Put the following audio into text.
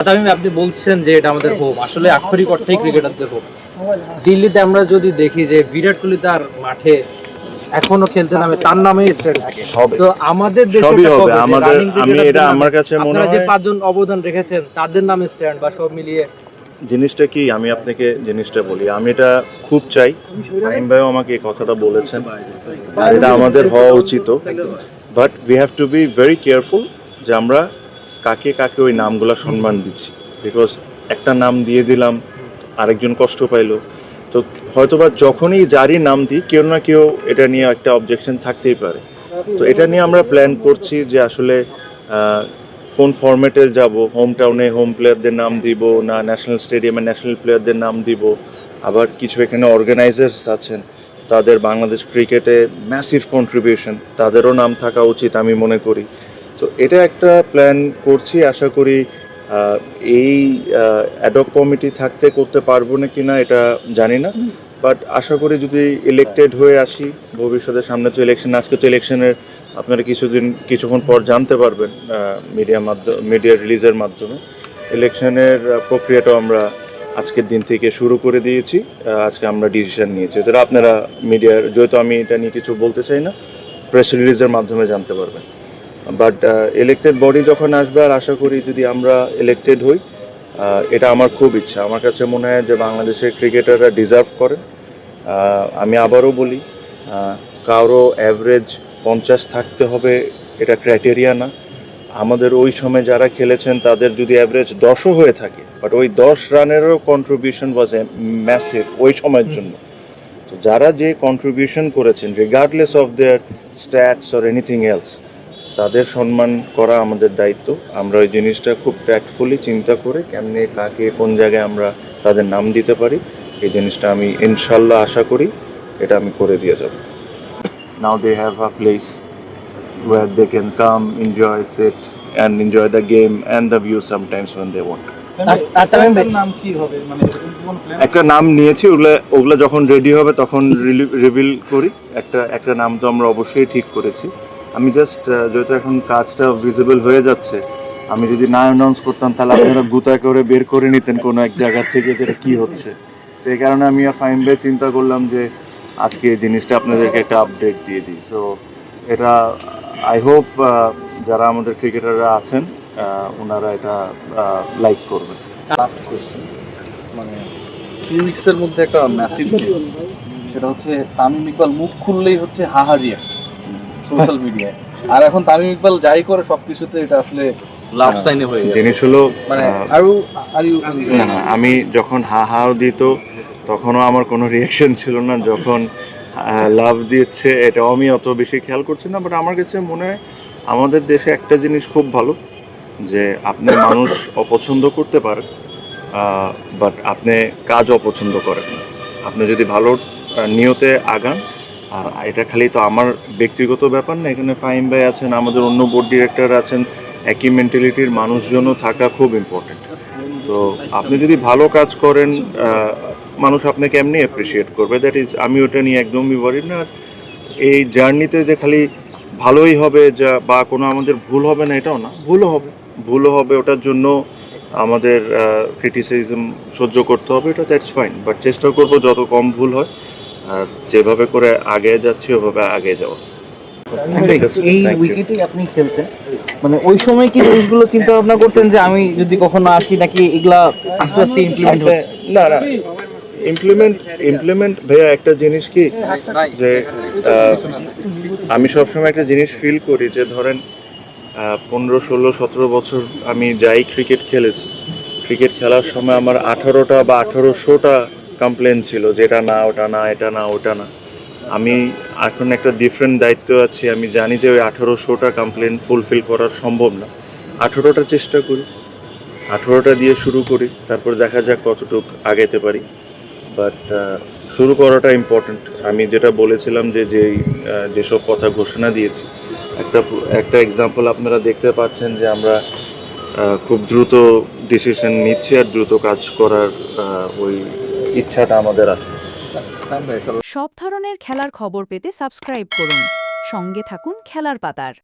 আপনি বলছেন যে এটা আমাদের হোম, আসলে আক্ষরিক অর্থেই ক্রিকেটারদের হোম। দিল্লিতে আমরা যদি দেখি যে বিরাট কোহলি তার মাঠে এখনো খেলতে নামে, তার নামে স্ট্যান্ড থাকে। তো আমাদের দেশে সবই হবে আমাদের। আমি এটা আমার কাছে মনে হয় যে 5 জন অবদান রেখেছেন তাদের নামে স্ট্যান্ড বা সব মিলিয়ে জিনিসটা কি, আমি আপনাকে জিনিসটা বলি, আমি এটা খুব চাই। ফাহিম ভাইও আমাকে এই কথাটা বলেছেন, আর এটা আমাদের হওয়া উচিত। But we have to be very careful যে আমরা কাকে কাকে ওই নামগুলো সম্মান দিচ্ছি। বিকজ একটা নাম দিয়ে দিলাম, আরেকজন কষ্ট পাইলো, তো হয়তোবা যখনই যারই নাম দিই কেউ না কেউ এটা নিয়ে একটা অবজেকশন থাকতেই পারে। তো এটা নিয়ে আমরা প্ল্যান করছি যে আসলে কোন ফরম্যাটে যাব, হোম টাউনে হোম প্লেয়ারদের নাম দিব না ন্যাশনাল স্টেডিয়ামে ন্যাশনাল প্লেয়ারদের নাম দিব। আবার কিছু এখানে অর্গানাইজার্স আছেন, তাদের বাংলাদেশ ক্রিকেটে ম্যাসিভ কন্ট্রিবিউশন, তাদেরও নাম থাকা উচিত আমি মনে করি। তো এটা একটা প্ল্যান করছি, আশা করি এই অ্যাডক কমিটি থাকতে করতে পারবো না কিনা এটা জানি না, বাট আশা করি যদি ইলেক্টেড হয়ে আসি ভবিষ্যতে, সামনে তো ইলেকশন, আজকে তো ইলেকশনের আপনারা কিছুক্ষণ পর জানতে পারবেন মিডিয়া রিলিজের মাধ্যমে। ইলেকশনের প্রক্রিয়াটাও আমরা আজকের দিন থেকে শুরু করে দিয়েছি। আজকে আমরা ডিসিশন নিয়েছি, যেটা আপনারা মিডিয়ার, যেহেতু আমি এটা নিয়ে কিছু বলতে চাই না, প্রেস রিলিজের মাধ্যমে জানতে পারবেন। বাট ইলেক্টেড বডি যখন আসবে, আর আশা করি যদি আমরা ইলেক্টেড হই, এটা আমার খুব ইচ্ছা। আমার কাছে মনে হয় যে বাংলাদেশের ক্রিকেটাররা ডিজার্ভ করে। আমি আবারও বলি, কারো অ্যাভারেজ 50 থাকতে হবে এটা ক্রাইটেরিয়া না। আমাদের ওই সময় যারা খেলেছেন তাদের যদি অ্যাভারেজ 10ও হয়ে থাকে, বাট ওই 10 রানেরও কন্ট্রিবিউশন ওয়াজ এ ম্যাসিভ ওই সময়ের জন্য। তো যারা যে কন্ট্রিবিউশন করেছেন regardless of their stats or anything else, তাদের সম্মান করা আমাদের দায়িত্ব। আমরা ওই জিনিসটা খুব ট্যাক্টফুলি চিন্তা করে কেমনে কাকে কোন জায়গায় আমরা তাদের নাম দিতে পারি, এই জিনিসটা আমি ইনশাল্লাহ আশা করি এটা আমি করে দিয়ে যাব। Now they have a place where they can come, enjoy, sit and enjoy the game and the view sometimes when they want. একটা নাম নিয়েছি, ওগুলা যখন রেডি হবে তখন রিভিল করি। একটা নাম তো আমরা অবশ্যই ঠিক করেছি। আমি জাস্ট যেহেতু এখন কাজটা ভিজিবল হয়ে যাচ্ছে, আমি যদি না অ্যানাউন্স করতাম তাহলে আপনারা গুতা করে বের করে নিতেন কোনো এক জায়গা থেকে যেটা কি হচ্ছে। তো এই কারণে আমি ফাহিম ভাই চিন্তা করলাম যে আজকে এই জিনিসটা আপনাদেরকে একটা আপডেট দিয়ে দিই। সো এটা আই হোপ যারা আমাদের ক্রিকেটাররা আছেন ওনারা এটা লাইক করবেন। লাস্ট কোয়েশ্চেন, মানে 3 উইকসের মধ্যে একটা ম্যাসিভ নিউজ, সেটা হচ্ছে তামিম ইকবাল মুখ খুললেই হচ্ছে হাহারিয়া সোশ্যাল মিডিয়ায়। আর এখন তামিম ইকবাল যাই করে সবকিছুতে এটা আসলে লাভ সাইনে হয়ে গেছে। জিনিস হলো মানে না, আমি যখন হাও দিত তখনও আমার কোনো রিয়াকশন ছিল না, যখন লাভ দিচ্ছে এটাও আমি অত বেশি খেয়াল করছি না। বাট আমার কাছে মনে হয় আমাদের দেশে একটা জিনিস খুব ভালো, যে আপনি মানুষ অপছন্দ করতে পারেন, বাট আপনি কাজ অপছন্দ করেন না। আপনি যদি ভালো নিয়তে আগান, আর এটা খালি তো আমার ব্যক্তিগত ব্যাপার না, এখানে ফাহিম ভাই আছেন, আমাদের অন্য বোর্ড ডিরেক্টর আছেন, একই মেন্টালিটির মানুষজনও থাকা খুব ইম্পর্টেন্ট। তো আপনি যদি ভালো কাজ করেন, মানুষ আপনাকে এমনি অ্যাপ্রিসিয়েট করবে, দ্যাট ইজ, আমি ওটা নিয়ে একদমই ওয়ারিড না। এই জার্নিতে যে খালি ভালোই হবে যা বা কোনো আমাদের ভুল হবে না এটাও না, ভুলও হবে, ওটার জন্য আমাদের ক্রিটিসিজম সহ্য করতে হবে, এটা দ্যাটস ফাইন। বাট চেষ্টা করবো যত কম ভুল হয়, আর যেভাবে করে আগে যাচ্ছি ওভাবে আগে যাওয়া। এই উইকেটে আপনি খেলতেন, মানে ওই সময় কি জিনিসগুলো চিন্তা ভাবনা করতেন যে আমি যদি কখনো আসি, নাকি এগুলা আস্তে আস্তে ইমপ্লিমেন্ট হচ্ছে? না, ইমপ্লিমেন্ট ভাইয়া একটা জিনিস কি, যে আমি সবসময় একটা জিনিস ফিল করি যে ধরেন 15, 16, 17 বছর আমি যাই ক্রিকেট খেলেছি, ক্রিকেট খেলার সময় আমার 18টা বা 1800টা কমপ্লেন ছিল, যেটা না, ওটা না, এটা না, ওটা না। আমি এখন একটা ডিফারেন্ট দায়িত্ব আছি, আমি জানি যে ওই 1800টা কমপ্লেন ফুলফিল করা সম্ভব না। 18টা চেষ্টা করি, 18টা দিয়ে শুরু করি, তারপর দেখা যাক কতটুকু আগাইতে পারি। বাট শুরু করাটা ইম্পর্ট্যান্ট। আমি যেটা বলেছিলাম যে যেসব কথা ঘোষণা দিয়েছি, একটা এক্সাম্পল আপনারা দেখতে পাচ্ছেন যে আমরা খুব দ্রুত ডিসিশন নিচ্ছি আর দ্রুত কাজ করার ওই ইচ্ছাটা আমাদের আছে। সব ধরনের খেলার খবর পেতে সাবস্ক্রাইব করুন, সঙ্গে থাকুন খেলার পাতার।